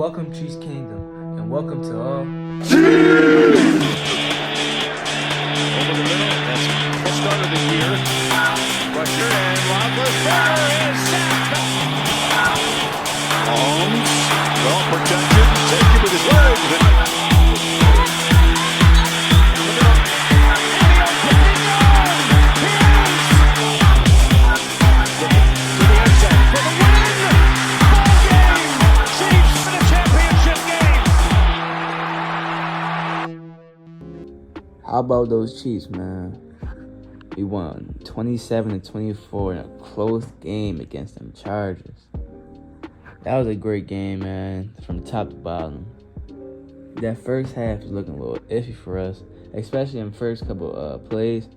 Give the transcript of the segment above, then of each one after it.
Welcome, Chiefs Kingdom, and welcome to all. Over the middle, that's the start of the year. Rusher and Roethlisberger is sacked. Holmes, well protected, taken with his legs. How about those Chiefs, man? We won 27-24 in a close game against them Chargers. That was a great game, man, from top to bottom. That first half was looking a little iffy for us, especially in the first couple plays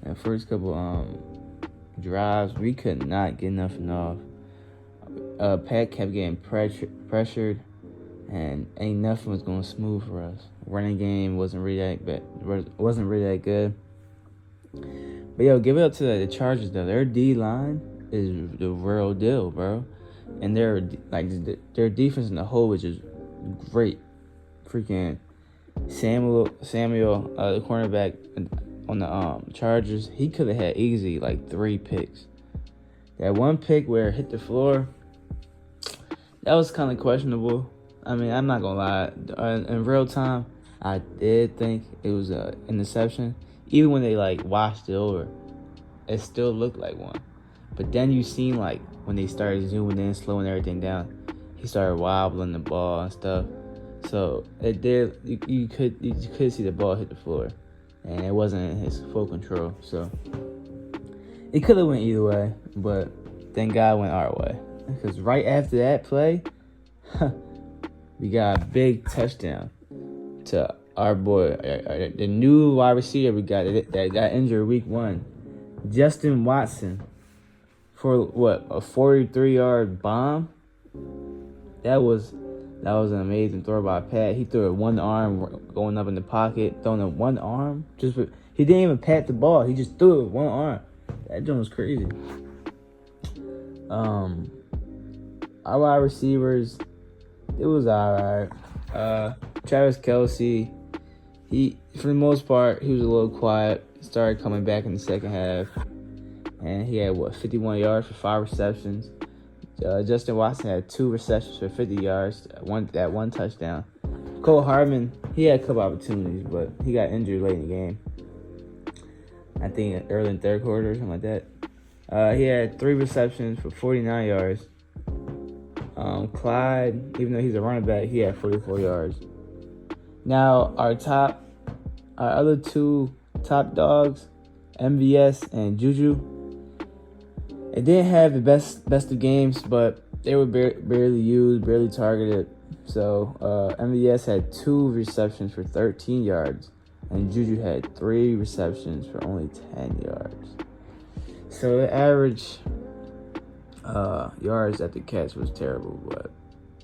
and first couple drives. We could not get nothing off. Pat kept getting pressured, and ain't nothing was going smooth for us. Running game wasn't really that good. But yo, give it up to the Chargers though. Their D line is the real deal, bro. And their defense in the whole, which is great. Freaking Samuel, the cornerback on the Chargers, he could have had easy like 3 picks. That one pick where it hit the floor, that was kind of questionable. I mean, I'm not gonna lie. In real time, I did think it was an interception. Even when they like watched it over, it still looked like one. But then you seen like when they started zooming in, slowing everything down, he started wobbling the ball and stuff. So it did. You could see the ball hit the floor, and it wasn't in his full control. So it could have went either way, but thank God it went our way. Because right after that play, we got a big touchdown to our boy, the new wide receiver we got that got injured week 1, Justin Watson, for what, a 43-yard bomb. That was an amazing throw by Pat. He threw it one arm going up in the pocket, throwing it one arm. He didn't even pat the ball. He just threw it with one arm. That joint was crazy. Our wide receivers, it was alright. Travis Kelce, he, for the most part, he was a little quiet. Started coming back in the second half, and he had 51 yards for 5 receptions. Justin Watson had 2 receptions for 50 yards, that one touchdown. Cole Hartman, he had a couple opportunities, but he got injured late in the game. I think early in the third quarter or something like that. He had 3 receptions for 49 yards. Clyde, even though he's a running back, he had 44 yards. Now, our other 2 top dogs, MVS and Juju, it didn't have the best of games, but they were barely used, barely targeted. So MVS had 2 receptions for 13 yards, and Juju had 3 receptions for only 10 yards. So the average yards at the catch was terrible, but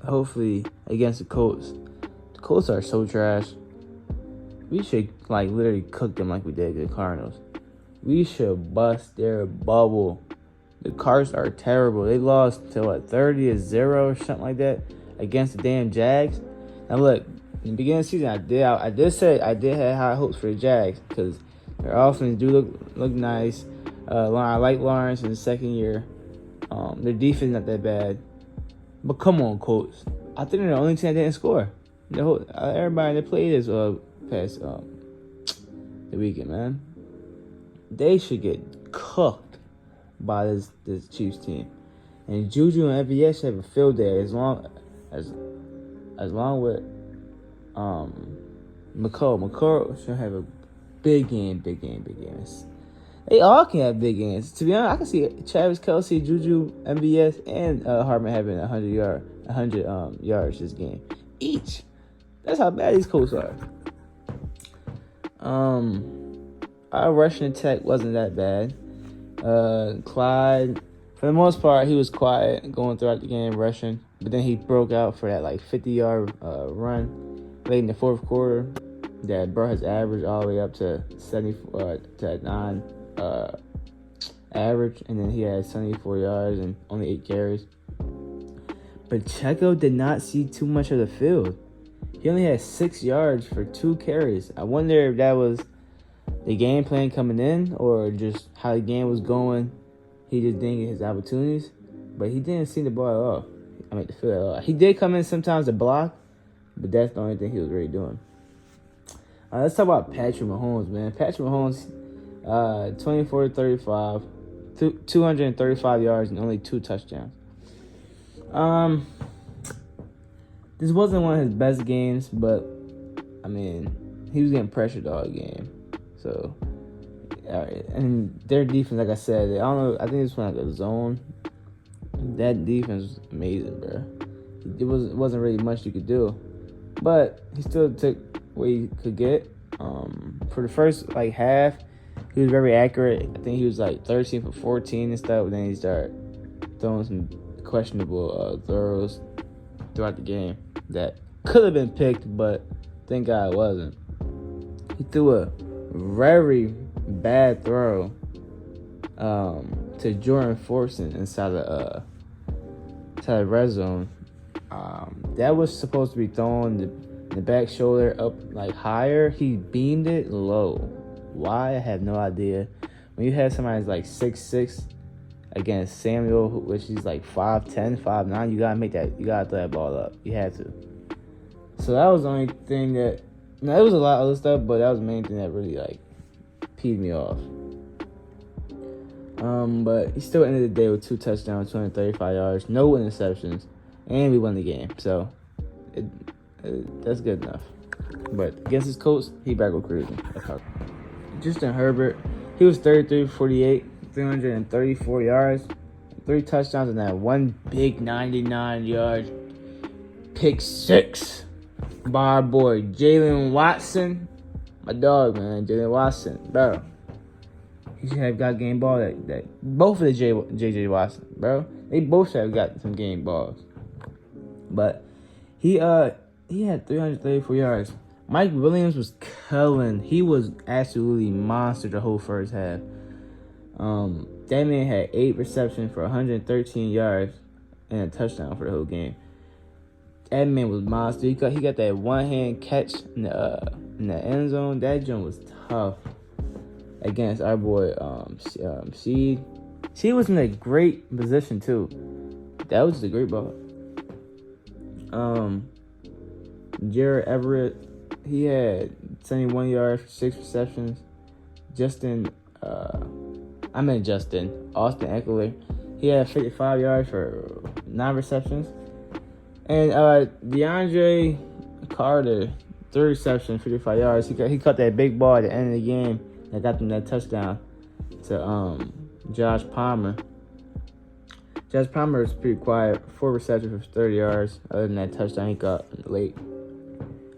hopefully against the Colts are so trash. We should like literally cook them like we did the Cardinals. We should bust their bubble. The Cards are terrible. They lost to 30-0 or something like that against the damn Jags. Now look, in the beginning of the season, I did have high hopes for the Jags because their offense do look nice. I like Lawrence in the second year. Their defense not that bad, but come on, Colts. I think they're the only team that didn't score. Everybody that played this past the weekend, man, they should get cooked by this Chiefs team. And Juju and MVS should have a field day as long with McCall should have a big game. They all can have big games. To be honest, I can see Travis Kelce, Juju, MVS, and Hartman having 100 yards this game each. That's how bad these Colts are. Our rushing attack wasn't that bad. Clyde, for the most part, he was quiet going throughout the game rushing, but then he broke out for that 50-yard run late in the fourth quarter that brought his average all the way up to 9 average, and then he had 74 yards and only 8 carries. Pacheco did not see too much of the field. He only had 6 yards for 2 carries. I wonder if that was the game plan coming in or just how the game was going. He just didn't get his opportunities. But he didn't see the ball at all. I mean, the field at all. He did come in sometimes to block, but that's the only thing he was really doing. Let's talk about Patrick Mahomes, man. Patrick Mahomes, 24-35, 235 yards and only 2 touchdowns. This wasn't one of his best games, but I mean, he was getting pressured all game. So, and their defense, like I said, I don't know. I think it's like a zone. That defense was amazing, bro. It wasn't really much you could do, but he still took what he could get. For the first half, he was very accurate. I think he was 13 for 14 and stuff. But then he started throwing some questionable throws throughout the game that could have been picked, but thank God it wasn't. He threw a very bad throw to Jordan Forson inside the red zone. That was supposed to be thrown the back shoulder up higher. He beamed it low. Why? I have no idea. When you have somebody that's 6'6" against Samuel, which is 5'10", 5'9", you gotta make that. You gotta throw that ball up. You had to. So that was the only thing that. Now there was a lot of other stuff, but that was the main thing that really peed me off. But he still ended the day with 2 touchdowns, 235 yards, no interceptions, and we won the game. So that's good enough. But against his coach, he back with cruising. Justin Herbert, he was 33-48, 334 yards, 3 touchdowns, and that one big 99-yard pick 6 by our boy Jalen Watson. My dog, man, Jalen Watson, bro. He should have got game ball. That both of the JJ Watson, bro. They both should have got some game balls. But he had 334 yards. Mike Williams was killing. He was absolutely monster the whole first half. That man had 8 receptions for 113 yards and a touchdown for the whole game. That man was monster. He got that one-hand catch in the end zone. That joint was tough against our boy Seed. She was in a great position too. That was just a great ball. Jared Everett, he had 71 yards for 6 receptions. Austin Eckler, he had 55 yards for 9 receptions. And DeAndre Carter, 3 receptions, 55 yards. He caught that big ball at the end of the game that got them that touchdown to Josh Palmer. Josh Palmer was pretty quiet. 4 receptions for 30 yards. Other than that touchdown he got late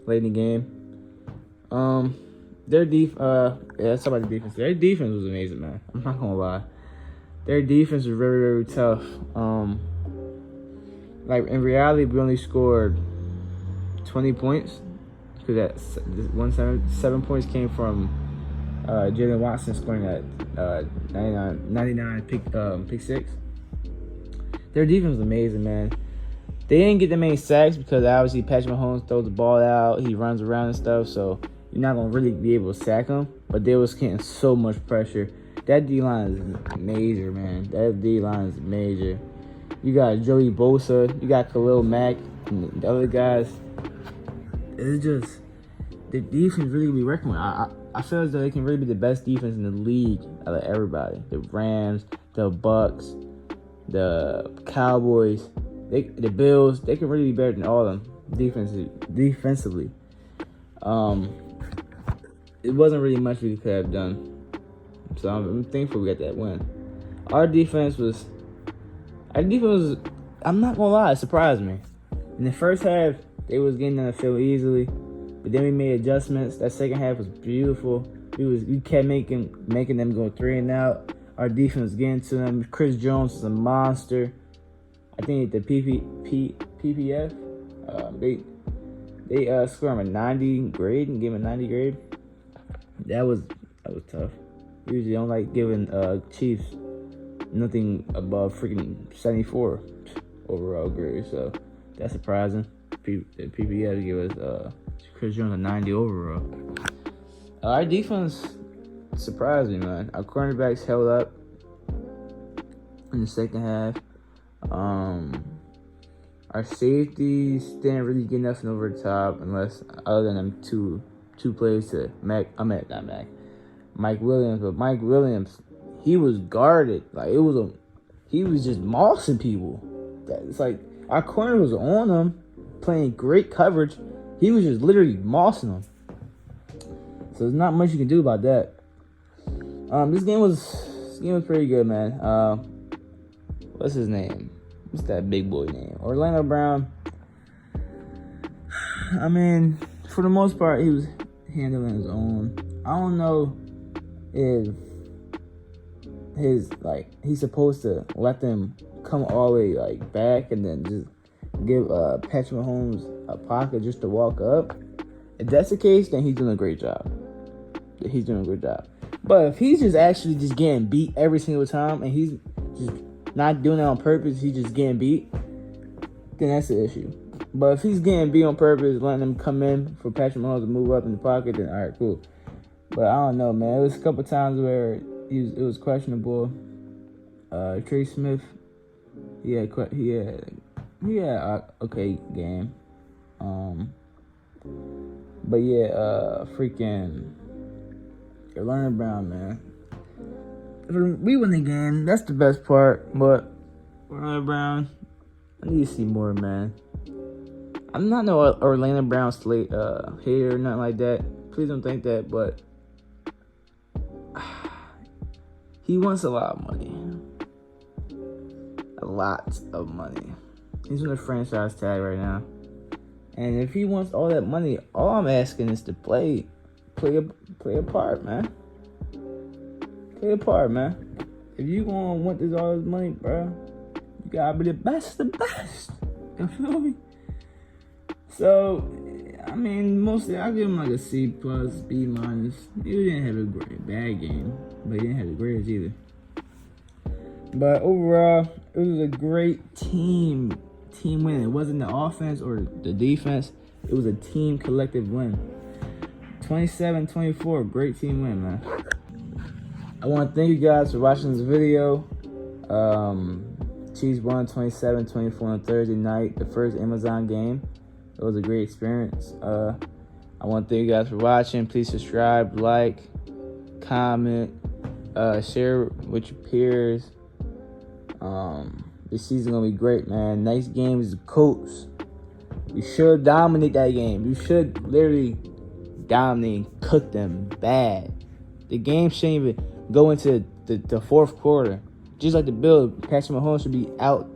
in the game. Let's talk about the defense. Their defense was amazing, man. I'm not gonna lie. Their defense was very, very tough. In reality, we only scored 20 points because that 7 points came from Jalen Watson scoring that 99 pick 6. Their defense was amazing, man. They didn't get that many sacks because obviously Patrick Mahomes throws the ball out, he runs around and stuff, so you're not gonna really be able to sack him. But they was getting so much pressure. That D-line is major, man. That D-line is major. You got Joey Bosa, you got Khalil Mack, and the other guys. It's just the defense really be reckoned with. I feel as though they can really be the best defense in the league out of everybody. The Rams, the Bucks, the Cowboys, the Bills. They can really be better than all of them defensively. It wasn't really much we could have done. So I'm thankful we got that win. Our defense was, I'm not gonna lie, it surprised me. In the first half, they was getting on the field easily, but then we made adjustments. That second half was beautiful. We kept making them go 3 and out. Our defense was getting to them. Chris Jones is a monster. I think the PPF, they scored him a 90 grade and gave him a 90 grade. That was tough. Usually don't like giving Chiefs nothing above freaking 74 overall grade. So That's surprising. The PPF gave us Chris Jones a 90 overall. Our defense surprised me, man. Our cornerbacks held up in the second half. Our safeties didn't really get nothing over the top, unless other than them two plays to Mike Williams. But Mike Williams, he was guarded like he was just mossing people. It's like our corner was on him, playing great coverage. He was just literally mossing them. So there's not much you can do about that. This game was pretty good, man. What's his name? What's that big boy name? Orlando Brown. I mean, for the most part, he was handling his own. I don't know if he's supposed to let them come all the way back and then just give Patrick Mahomes a pocket just to walk up. If that's the case, then he's doing a great job. But if he's just actually just getting beat every single time and he's just not doing it on purpose, he's just getting beat, then that's the issue. But if he's getting beat on purpose, letting them come in for Patrick Mahomes to move up in the pocket, then all right, cool. But I don't know, man. It was a couple times where it was questionable. Trey Smith, he had okay game. But yeah, freaking Orlando Brown, man. We win the game. That's the best part. But Orlando Brown, I need to see more, man. I'm not no Orlando Brown hater or nothing like that. Please don't think that. But he wants a lot of money. A lot of money. He's on the franchise tag right now. And if he wants all that money, all I'm asking is to play a part, man. Play a part, man. If you gonna want all this money, bro, you gotta be the best. You feel me? So, I mean, mostly I give him like a C+, B-. He didn't have a bad game, but he didn't have the greatest either. But overall, it was a great team win. It wasn't the offense or the defense. It was a team collective win. 27-24, great team win, man. I want to thank you guys for watching this video. Chiefs won 27-24 on Thursday night, the first Amazon game. It was a great experience. I want to thank you guys for watching. Please subscribe, like, comment, share with your peers. This season gonna be great, man. Next game is the Colts. We should dominate that game. We should literally dominate and cook them bad. The game shouldn't even go into the fourth quarter. Just like the Bills, Patrick Mahomes should be out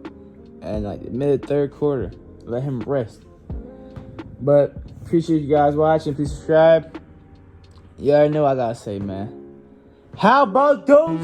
and like the mid third quarter. Let him rest. But appreciate you guys watching. Please subscribe. You already know what I gotta say, man. How about those?